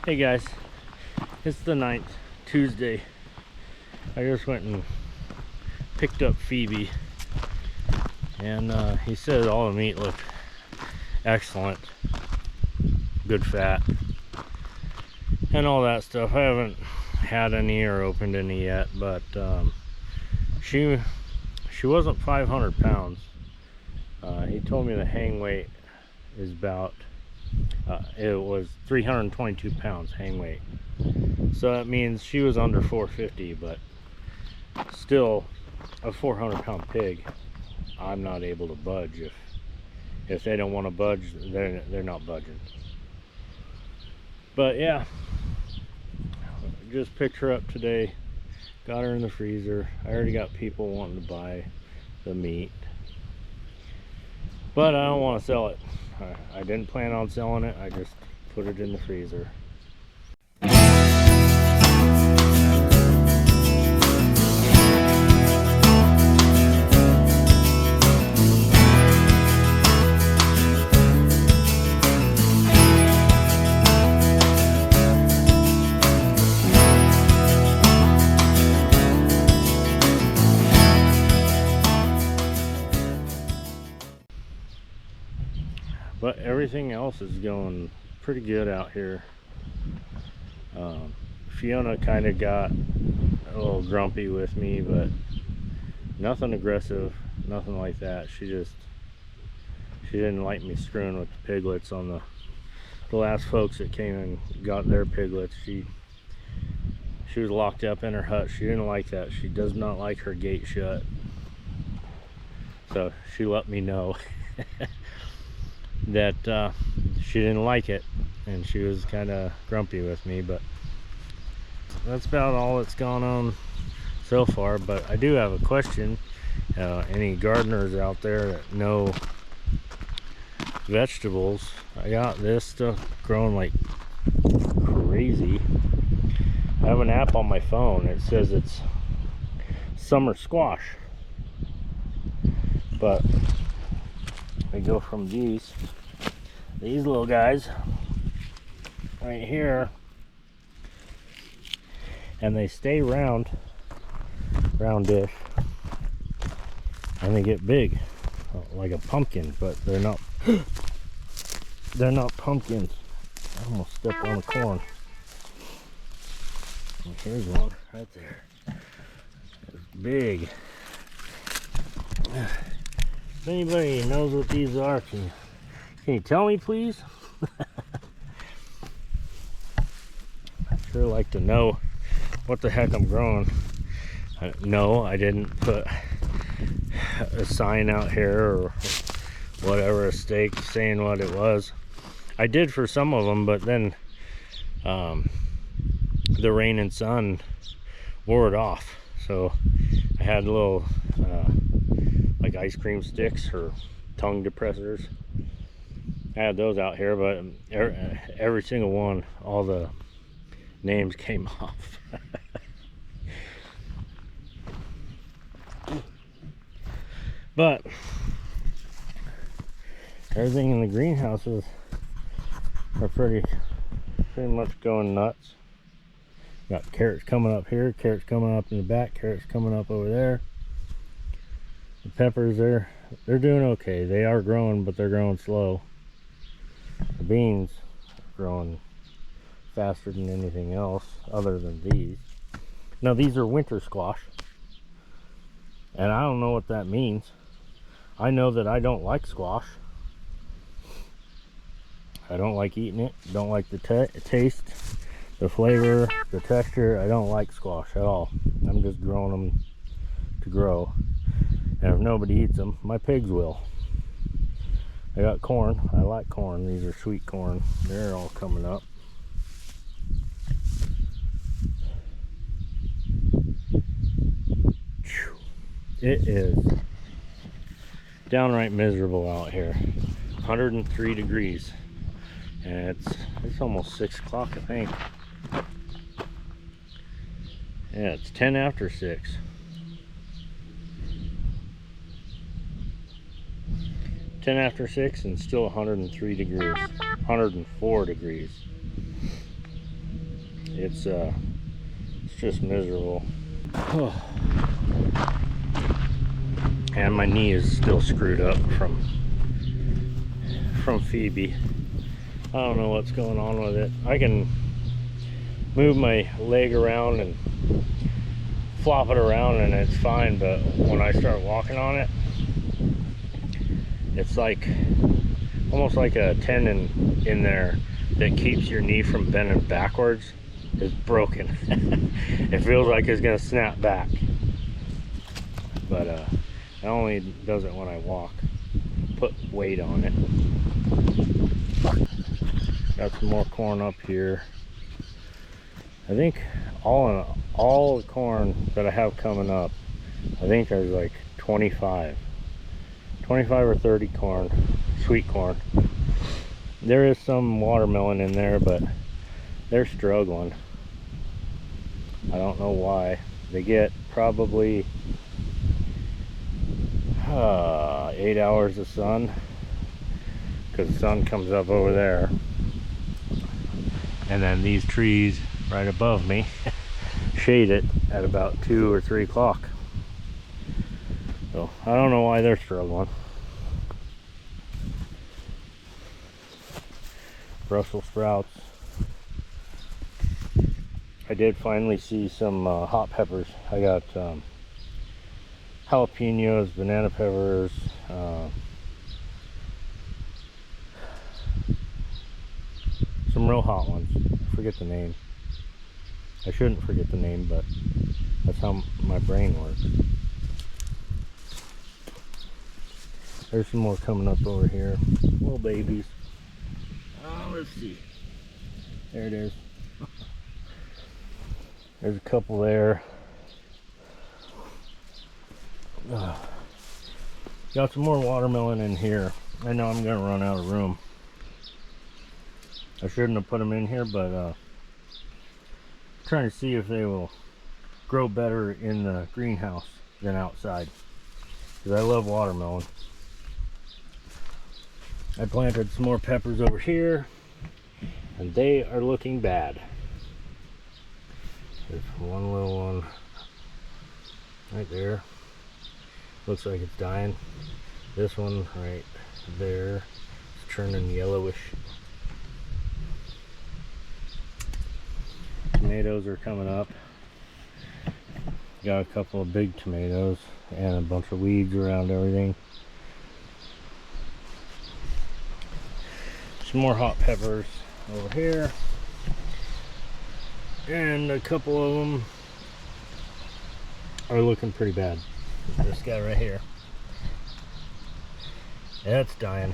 Hey guys, it's the 9th, Tuesday. I just went and picked up Phoebe, and he said all the meat looked excellent, good fat, and all that stuff. I haven't had any or opened any yet, but she wasn't 500 pounds. He told me the hang weight is about it was 322 pounds hang weight, so that means she was under 450, but still a 400-pound pig. I'm not able to budge. If they don't want to budge, they're not budging. But yeah, just picked her up today, got her in the freezer. I already got people wanting to buy the meat, but I don't want to sell it. I didn't plan on selling it. I just put it in the freezer. But everything else is going pretty good out here. Fiona kind of got a little grumpy with me, but nothing aggressive, nothing like that. She didn't like me screwing with the piglets on the last folks that came and got their piglets. She was locked up in her hut. She didn't like that. She does not like her gate shut, so she let me know that she didn't like it, and she was kind of grumpy with me. But that's about all that's gone on so far. But I do have a question. Any gardeners out there that know vegetables? I got this stuff growing like crazy. I have an app on my phone. It says it's summer squash, but we go from these little guys right here, and they stay roundish, and they get big like a pumpkin, but they're not pumpkins. I almost stepped on the corn. And here's one right there. It's big. If anybody knows what these are, can you tell me, please? I'd sure like to know what the heck I'm growing. No, I didn't put a sign out here or whatever, a stake saying what it was. I did for some of them, but then the rain and sun wore it off. So I had little like ice cream sticks or tongue depressors. I had those out here, but every single one, all the names came off. But everything in the greenhouses are pretty much going nuts. Got carrots coming up here, carrots coming up in the back, carrots coming up over there. The peppers, they're doing okay. They are growing, but they're growing slow. The beans are growing faster than anything else other than these. Now these are winter squash, and I don't know what that means. I know that I don't like squash. I don't like eating it. Don't like the taste, the flavor, the texture. I don't like squash at all. I'm just growing them to grow. And if nobody eats them, my pigs will. I got corn. I like corn. These are sweet corn. They're all coming up. It is downright miserable out here. 103 degrees. And it's almost 6 o'clock, I think. Yeah, it's 10 after 6. 10 after 6 and still 103 degrees. 104 degrees. It's just miserable. And my knee is still screwed up from Phoebe. I don't know what's going on with it. I can move my leg around and flop it around and it's fine, but when I start walking on it, it's like almost like a tendon in there that keeps your knee from bending backwards is broken. It feels like it's gonna snap back, but it only does it when I walk, put weight on it. Got some more corn up here. I think all the corn that I have coming up, I think there's like 25 or 30 corn, sweet corn. There is some watermelon in there, but they're struggling. I don't know why. They get probably 8 hours of sun, because the sun comes up over there, and then these trees right above me shade it at about 2 or 3 o'clock. So I don't know why they're struggling. Brussels sprouts. I did finally see some hot peppers. I got jalapenos, banana peppers, some real hot ones. I forget the name. I shouldn't forget the name, but that's how my brain works. There's some more coming up over here. Little babies. Let's see. There it is. There's a couple there. Got some more watermelon in here. I know I'm gonna run out of room. I shouldn't have put them in here, but trying to see if they will grow better in the greenhouse than outside, because I love watermelon. I planted some more peppers over here, and they are looking bad. There's one little one right there. Looks like it's dying. This one right there is turning yellowish. Tomatoes are coming up. Got a couple of big tomatoes and a bunch of weeds around everything. Some more hot peppers over here, and a couple of them are looking pretty bad. This guy right here, that's dying.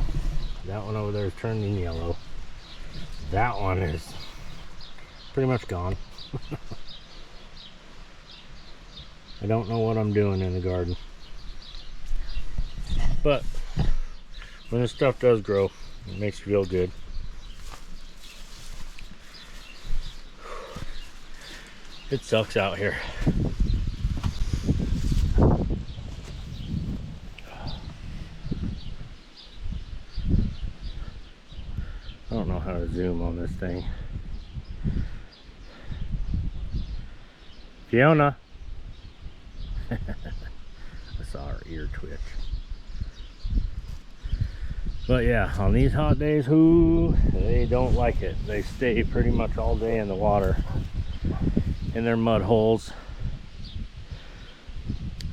That one over there is turning yellow. That one is pretty much gone. I don't know what I'm doing in the garden, but when this stuff does grow, it makes you feel good. It sucks out here. I don't know how to zoom on this thing. Fiona. I saw her ear twitch. But yeah, on these hot days, they don't like it. They stay pretty much all day in the water, in their mud holes.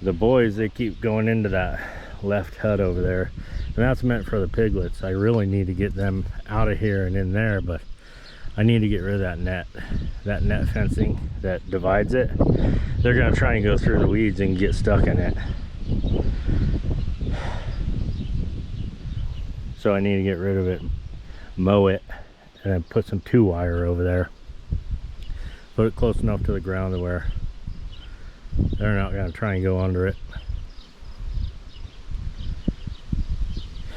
The boys, they keep going into that left hut over there, and that's meant for the piglets. I really need to get them out of here and in there, but I need to get rid of that net fencing that divides it. They're gonna try and go through the weeds and get stuck in it. So I need to get rid of it, mow it, and then put some 2-wire over there. Put it close enough to the ground to where they're not gonna try and go under it.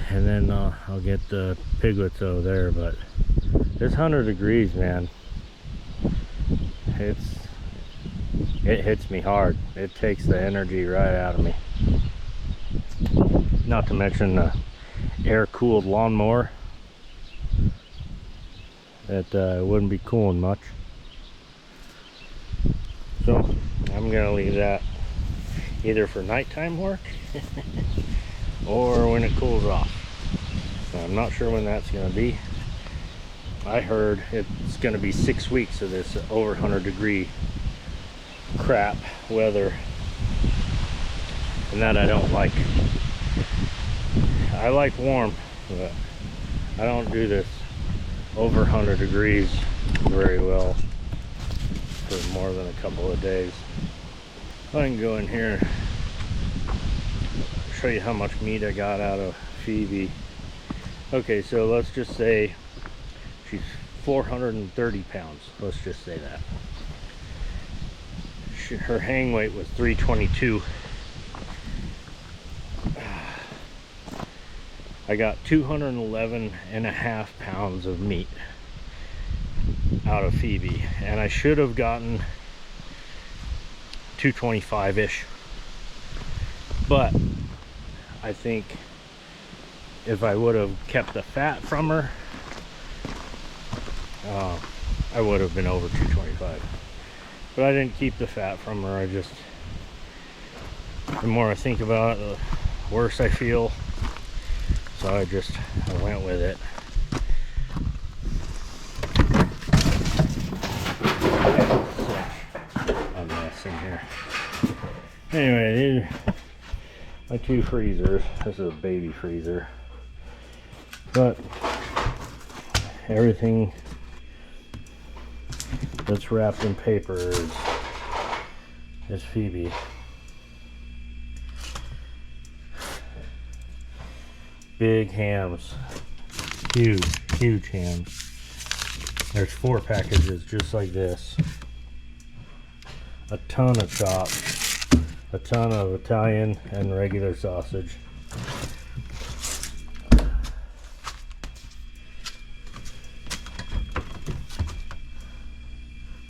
And then I'll get the piglets over there, but it's 100 degrees, man. It hits me hard. It takes the energy right out of me. Not to mention the air-cooled lawnmower that wouldn't be cooling much. So I'm gonna leave that either for nighttime work or when it cools off. I'm not sure when that's gonna be. I heard it's gonna be 6 weeks of this over 100-degree crap weather, and that I don't like. I like warm, but I don't do this over 100 degrees very well for more than a couple of days. I can go in here and show you how much meat I got out of Phoebe. Okay, so let's just say she's 430 pounds. Let's just say that. Her hang weight was 322. I got 211.5 pounds of meat out of Phoebe, and I should have gotten 225-ish. But I think if I would have kept the fat from her, I would have been over 225. But I didn't keep the fat from her. I just, the more I think about it, the worse I feel. So I went with it. A mess in here. Anyway, these are my two freezers. This is a baby freezer, but everything that's wrapped in paper is Phoebe. Big hams, huge hams. There's 4 packages just like this. A ton of chops, a ton of Italian and regular sausage.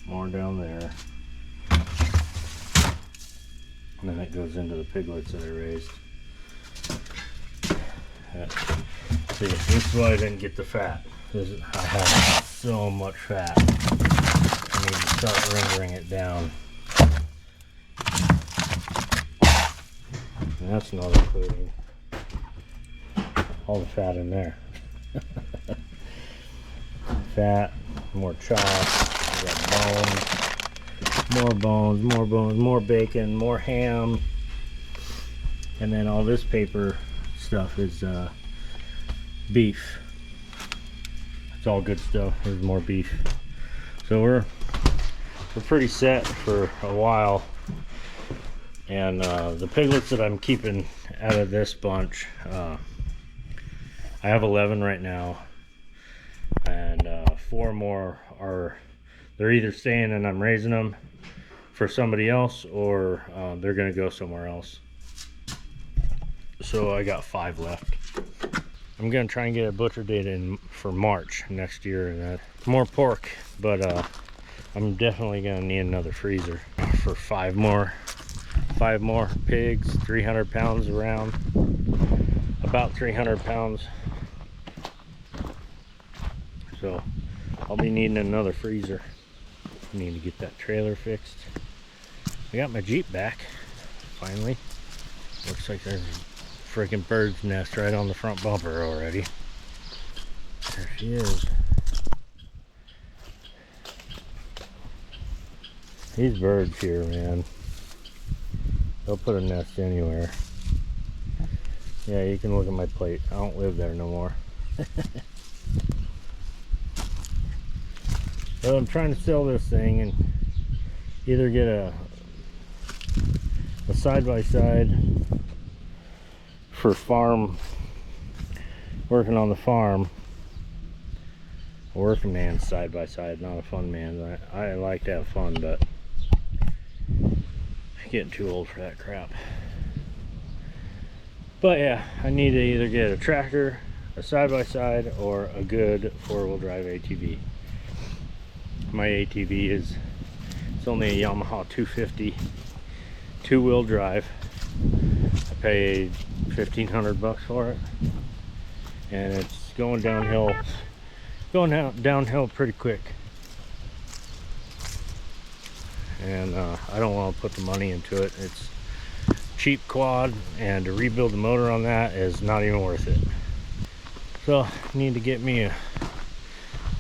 More down there. And then it goes into the piglets that I raised. See, this is why I didn't get the fat. I have so much fat. I need to start rendering it down. And that's not including all the fat in there. Fat, more chops, we got bones, more bacon, more ham. And then all this paper stuff is beef. It's all good stuff. There's more beef. So we're pretty set for a while. And the piglets that I'm keeping out of this bunch, I have 11 right now, and 4 more they're either staying and I'm raising them for somebody else, or they're gonna go somewhere else. So I got 5 left. I'm gonna try and get a butcher date in for March next year, and more pork, but I'm definitely gonna need another freezer for 5 more pigs, 300 pounds around, about 300 pounds. So I'll be needing another freezer. I need to get that trailer fixed. I got my Jeep back finally. Looks like there's a freaking bird's nest right on the front bumper already. There she is. These birds here, man, they'll put a nest anywhere. Yeah, you can look at my plate. I don't live there no more. So I'm trying to sell this thing and either get a side-by-side for farm, working on the farm. A working man's side-by-side, not a fun man. I like to have fun, but I'm getting too old for that crap. But yeah, I need to either get a tractor, a side-by-side, or a good 4-wheel drive ATV. My ATV it's only a Yamaha 250 2-wheel drive. I paid $1,500 for it, and it's going downhill pretty quick. and I don't want to put the money into it. It's cheap quad, and to rebuild the motor on that is not even worth it. So I need to get me a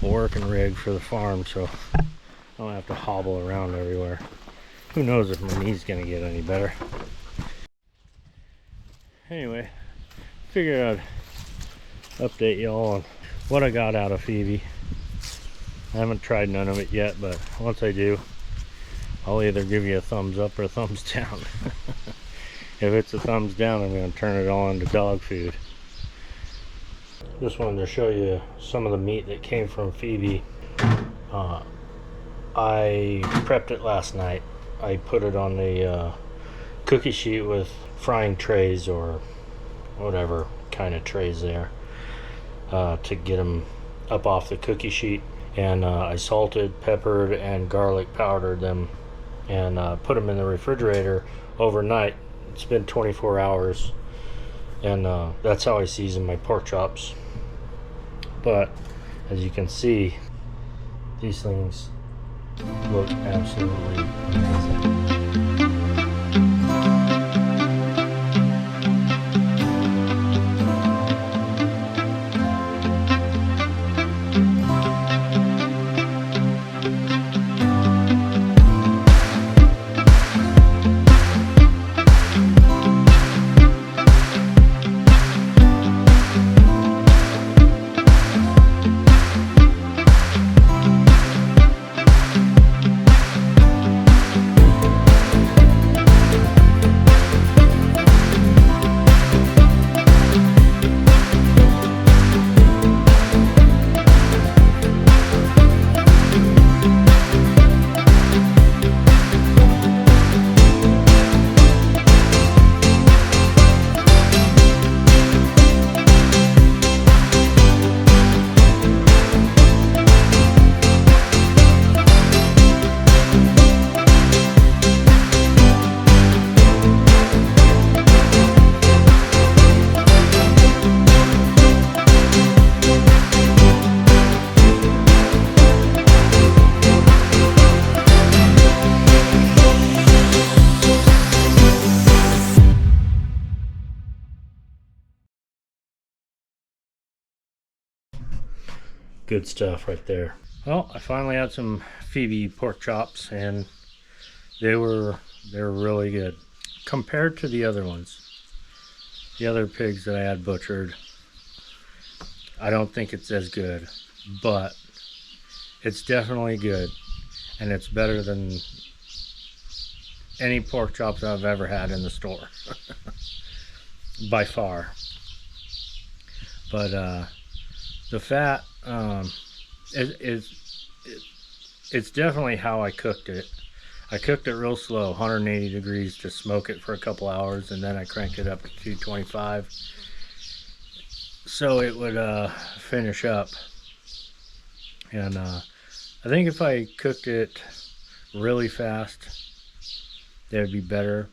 working rig for the farm so I don't have to hobble around everywhere. Who knows if my knee's gonna get any better. Anyway, figured I'd update y'all on what I got out of Phoebe. I haven't tried none of it yet, but once I do, I'll either give you a thumbs up or a thumbs down. If it's a thumbs down, I'm going to turn it all into dog food. Just wanted to show you some of the meat that came from Phoebe. I prepped it last night. I put it on the cookie sheet with frying trays or whatever kind of trays there to get them up off the cookie sheet. And I salted, peppered, and garlic powdered them and put them in the refrigerator overnight. It's been 24 hours, and that's how I season my pork chops. But as you can see, these things look absolutely amazing. Good stuff right there. Well, I finally had some Phoebe pork chops, and they were really good compared to the other ones. The other pigs that I had butchered, I don't think it's as good, but it's definitely good, and it's better than any pork chops I've ever had in the store by far. But the fat, it's definitely how I cooked it. I cooked it real slow, 180 degrees to smoke it for a couple hours, and then I cranked it up to 225 so it would finish up. And I think if I cooked it really fast, that would be better,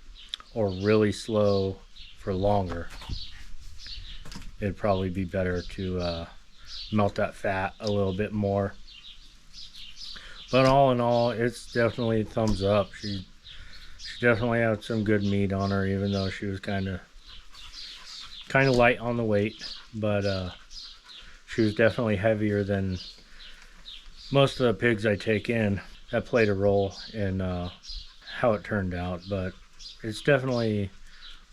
or really slow for longer. It'd probably be better to melt that fat a little bit more. But all in all, it's definitely thumbs up. She definitely had some good meat on her, even though she was kind of light on the weight. But she was definitely heavier than most of the pigs I take in. That played a role in how it turned out. But it's definitely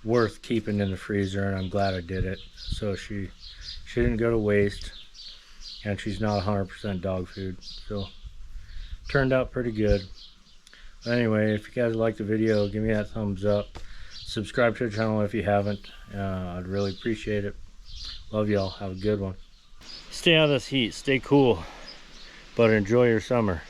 worth keeping in the freezer, and I'm glad I did it. So she didn't go to waste, and she's not 100% dog food. So turned out pretty good. But anyway, if you guys like the video, give me that thumbs up. Subscribe to the channel if you haven't. I'd really appreciate it. Love y'all. Have a good one. Stay out of this heat. Stay cool. But enjoy your summer.